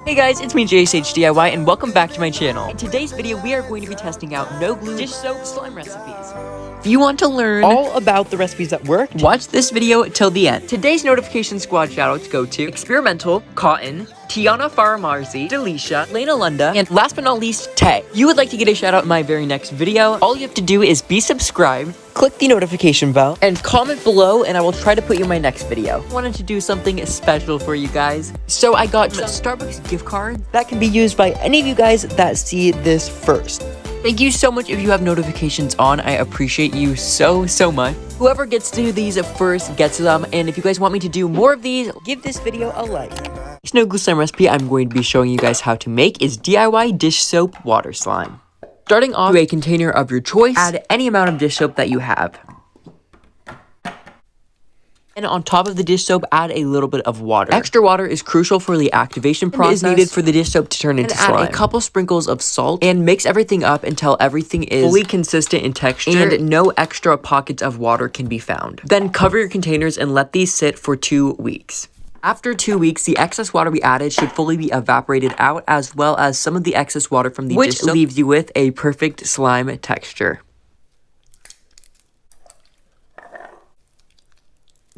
Hey guys, it's me JSHDIY and welcome back to my channel. In today's video, we are going to be testing out no glue dish soap slime recipes. If you want to learn all about the recipes that worked, watch this video till the end. Today's notification squad shoutouts go to Experimental, Cotton, Tiana Faramarzi, Delisha, Lena Lunda, and last but not least, Tay. If you would like to get a shout out in my very next video, all you have to do is be subscribed, click the notification bell, and comment below, and I will try to put you in my next video. I wanted to do something special for you guys, so I got a Starbucks gift card that can be used by any of you guys that see this first. Thank you so much if you have notifications on. I appreciate you so much. Whoever gets to these first gets them, and if you guys want me to do more of these, give this video a like. Next no glue slime recipe I'm going to be showing you guys how to make is DIY dish soap water slime. Starting off with a container of your choice, add any amount of dish soap that you have. And on top of the dish soap, add a little bit of water. Extra water is crucial for the activation process. It is needed for the dish soap to turn into slime. Add a couple sprinkles of salt and mix everything up until everything is fully consistent in texture and no extra pockets of water can be found. Then cover your containers and let these sit for 2 weeks. After 2 weeks, the excess water we added should fully be evaporated out, as well as some of the excess water from the dish soap, which leaves you with a perfect slime texture.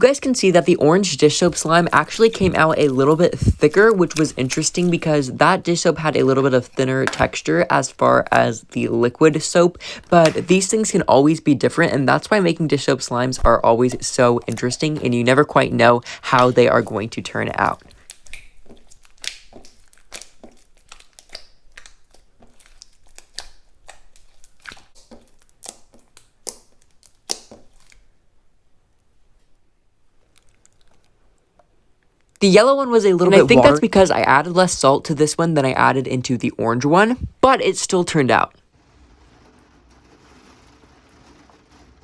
You guys can see that the orange dish soap slime actually came out a little bit thicker, which was interesting because that dish soap had a little bit of thinner texture as far as the liquid soap, but these things can always be different, and that's why making dish soap slimes are always so interesting, and you never quite know how they are going to turn out. The yellow one was a little bit watery. I think that's because I added less salt to this one than I added into the orange one, but it still turned out.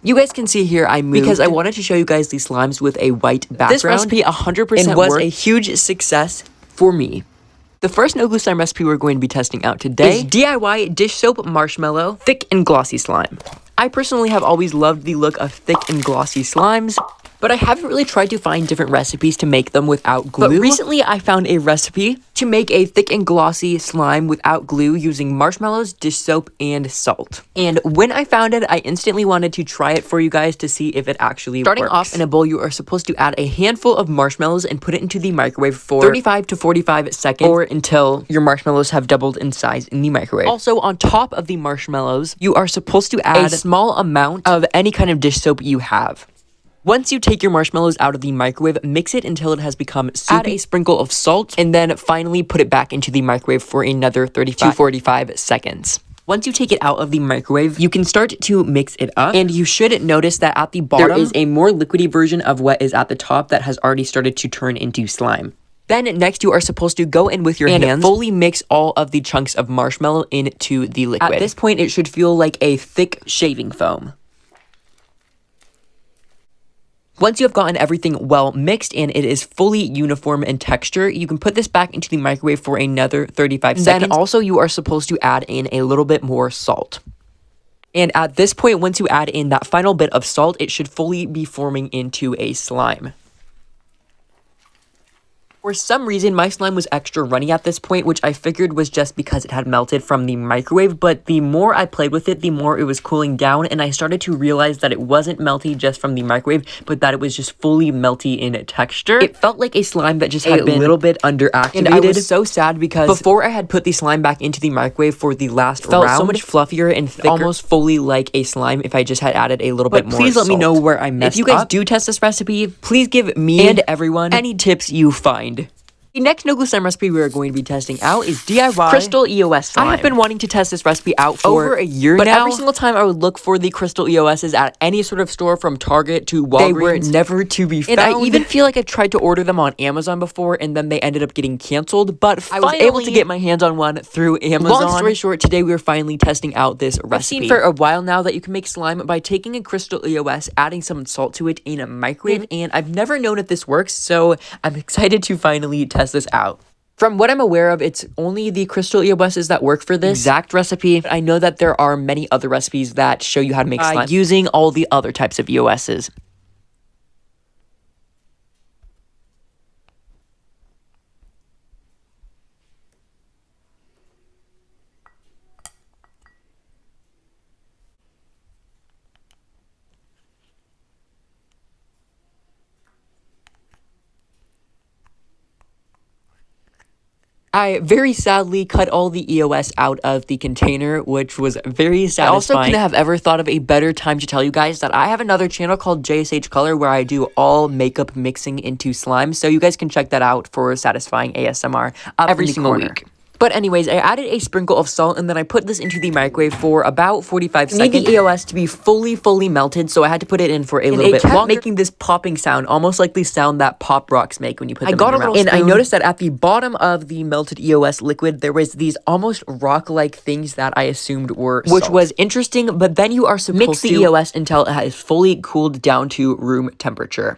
You guys can see here I moved because I wanted to show you guys these slimes with a white background. This recipe 100% was a huge success for me. The first no glue slime recipe we're going to be testing out today is DIY dish soap marshmallow thick and glossy slime. I personally have always loved the look of thick and glossy slimes, but I haven't really tried to find different recipes to make them without glue. But recently I found a recipe to make a thick and glossy slime without glue using marshmallows, dish soap, and salt. And when I found it, I instantly wanted to try it for you guys to see if it actually works. Starting off in a bowl, you are supposed to add a handful of marshmallows and put it into the microwave for 35 to 45 seconds or until your marshmallows have doubled in size in the microwave. Also, on top of the marshmallows, you are supposed to add a small amount of any kind of dish soap you have. Once you take your marshmallows out of the microwave, mix it until it has become soupy. Add a sprinkle of salt, and then finally put it back into the microwave for another 30 to 45 seconds. Once you take it out of the microwave, you can start to mix it up, and you should notice that at the bottom, there is a more liquidy version of what is at the top that has already started to turn into slime. Then next, you are supposed to go in with your hands and fully mix all of the chunks of marshmallow into the liquid. At this point, it should feel like a thick shaving foam. Once you have gotten everything well mixed and it is fully uniform in texture, you can put this back into the microwave for another 35 seconds. Then also you are supposed to add in a little bit more salt. And at this point, once you add in that final bit of salt, it should fully be forming into a slime. For some reason, my slime was extra runny at this point, which I figured was just because it had melted from the microwave, but the more I played with it, the more it was cooling down, and I started to realize that it wasn't melty just from the microwave, but that it was just fully melty in texture. It felt like a slime that just had been a little bit underactivated, and I was so sad because before I had put the slime back into the microwave for the last round, it felt so much fluffier and thicker, almost fully like a slime if I just had added a little bit more please let me know where I messed up. If you guys do test this recipe, please give me and everyone any tips you find. The next no glue slime recipe we are going to be testing out is DIY Crystal EOS Slime. I have been wanting to test this recipe out for over a year now, but every single time I would look for the Crystal EOSs at any sort of store from Target to Walgreens, they were never to be found. And I even feel like I've tried to order them on Amazon before, and then they ended up getting canceled, but I was able to get my hands on one through Amazon. Long story short, today we are finally testing out this recipe. I've seen for a while now that you can make slime by taking a Crystal EOS, adding some salt to it in a microwave, and I've never known if this works, so I'm excited to finally test this out. From what I'm aware of, it's only the Crystal EOSs that work for this exact recipe. I know that there are many other recipes that show you how to make slime using all the other types of EOSs. I very sadly cut all the EOS out of the container, which was very satisfying. I also couldn't have ever thought of a better time to tell you guys that I have another channel called JSH Color where I do all makeup mixing into slime, so you guys can check that out for satisfying ASMR every single week. But anyways, I added a sprinkle of salt and then I put this into the microwave for about 45 seconds. I need the EOS to be fully melted, so I had to put it in for a little bit longer, making this popping sound, almost like the sound that pop rocks make when you put them in your mouth. And I noticed that at the bottom of the melted EOS liquid, there was these almost rock-like things that I assumed were salt. Which was interesting, but then you are supposed to mix the EOS until it has fully cooled down to room temperature.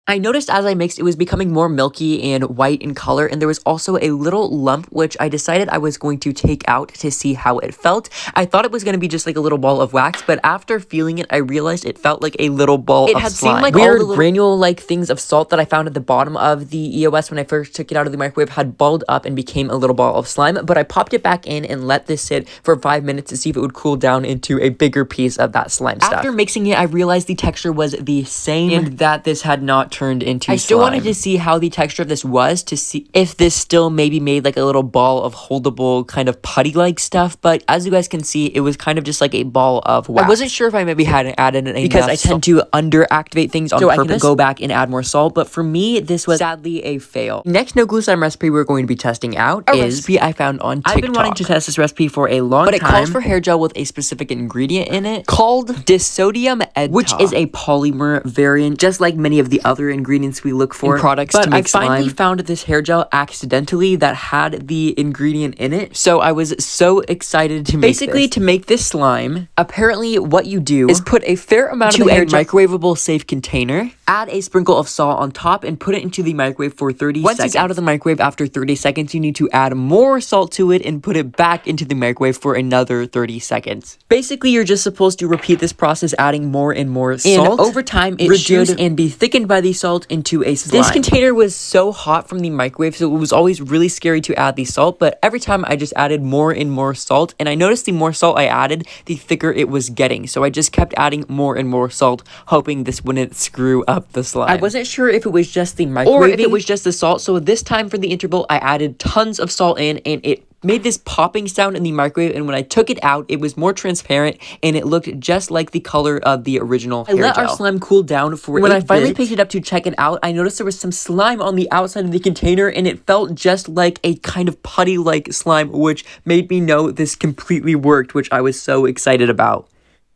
I noticed as I mixed, it was becoming more milky and white in color, and there was also a little lump, which I decided I was going to take out to see how it felt. I thought it was going to be just like a little ball of wax, but after feeling it, I realized it felt like a little ball of slime. It had seemed like weird granule-like things of salt that I found at the bottom of the EOS when I first took it out of the microwave had balled up and became a little ball of slime, but I popped it back in and let this sit for 5 minutes to see if it would cool down into a bigger piece of that slime stuff. After mixing it, I realized the texture was the same and that this had not turned into slime. I still wanted to see how the texture of this was, to see if this still maybe made like a little ball of holdable kind of putty-like stuff, but as you guys can see, it was kind of just like a ball of wax. I wasn't sure if I maybe had added enough because I tend to underactivate things on purpose. I can go back and add more salt, but for me, this was sadly a fail. Next no glue slime recipe we're going to be testing out is a recipe I found on TikTok. I've been wanting to test this recipe for a long time, but it calls for hair gel with a specific ingredient in it called disodium edta, which is a polymer variant, just like many of the other ingredients we look for in products to make slime. But I finally found this hair gel accidentally that had the ingredient in it, so I was so excited to make this. Basically, to make this slime, apparently what you do is put a fair amount of the hair gel into a microwavable safe container, add a sprinkle of salt on top, and put it into the microwave for 30 seconds. Once it's out of the microwave after 30 seconds, you need to add more salt to it and put it back into the microwave for another 30 seconds. Basically, you're just supposed to repeat this process, adding more and more salt. And over time, it should and be thickened by the salt into a slime. This container was so hot from the microwave, so it was always really scary to add the salt, but every time I just added more and more salt, and I noticed the more salt I added, the thicker it was getting, so I just kept adding more and more salt, hoping this wouldn't screw up the slime. I wasn't sure if it was just the microwave or if it was just the salt, so this time for the interval, I added tons of salt in, and it made this popping sound in the microwave, and when I took it out, it was more transparent, and it looked just like the color of the original hair gel. I let our slime cool down for when I finally picked it up to check it out, I noticed there was some slime on the outside of the container, and it felt just like a kind of putty-like slime, which made me know this completely worked, which I was so excited about.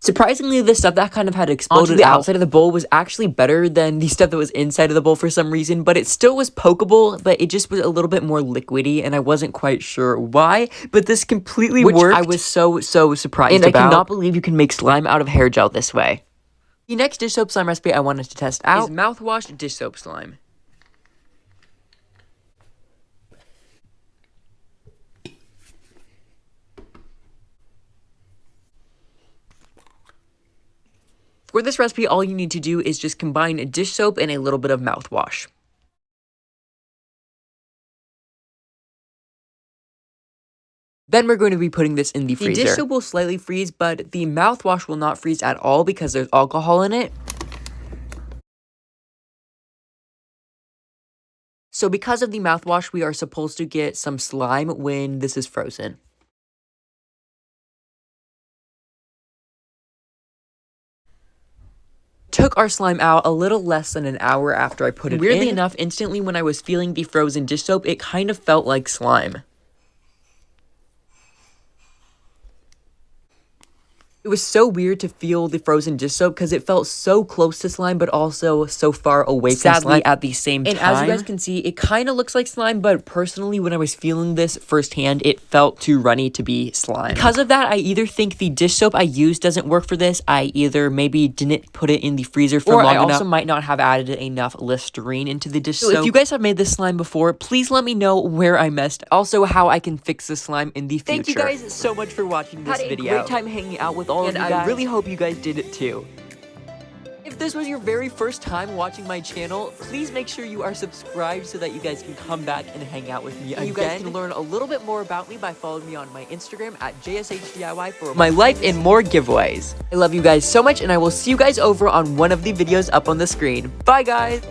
Surprisingly, the stuff that kind of had exploded the outside of the bowl was actually better than the stuff that was inside of the bowl for some reason, but it still was pokeable, but it just was a little bit more liquidy, and I wasn't quite sure why, but this completely worked. I was so surprised about. And I cannot believe you can make slime out of hair gel this way. The next dish soap slime recipe I wanted to test out is mouthwash dish soap slime. For this recipe, all you need to do is just combine dish soap and a little bit of mouthwash. Then we're going to be putting this in the freezer. The dish soap will slightly freeze, but the mouthwash will not freeze at all because there's alcohol in it. So because of the mouthwash, we are supposed to get some slime when this is frozen. Took our slime out a little less than an hour after I put it in. Weirdly enough, instantly when I was feeling the frozen dish soap, it kind of felt like slime. It was so weird to feel the frozen dish soap because it felt so close to slime, but also so far away from slime at the same time. And as you guys can see, it kind of looks like slime, but personally, when I was feeling this firsthand, it felt too runny to be slime. Because of that, I either think the dish soap I used doesn't work for this, I either maybe didn't put it in the freezer for long enough, or I also might not have added enough Listerine into the dish soap. So if you guys have made this slime before, please let me know where I missed. Also, how I can fix this slime in the future. Thank you guys so much for watching this video. Had a great time hanging out with all of you guys. I really hope you guys did it too. If this was your very first time watching my channel, please make sure you are subscribed so that you guys can come back and hang out with me again. You guys can learn a little bit more about me by following me on my Instagram at JSHDIY for my life and more giveaways. I love you guys so much, and I will see you guys over on one of the videos up on the screen. Bye, guys!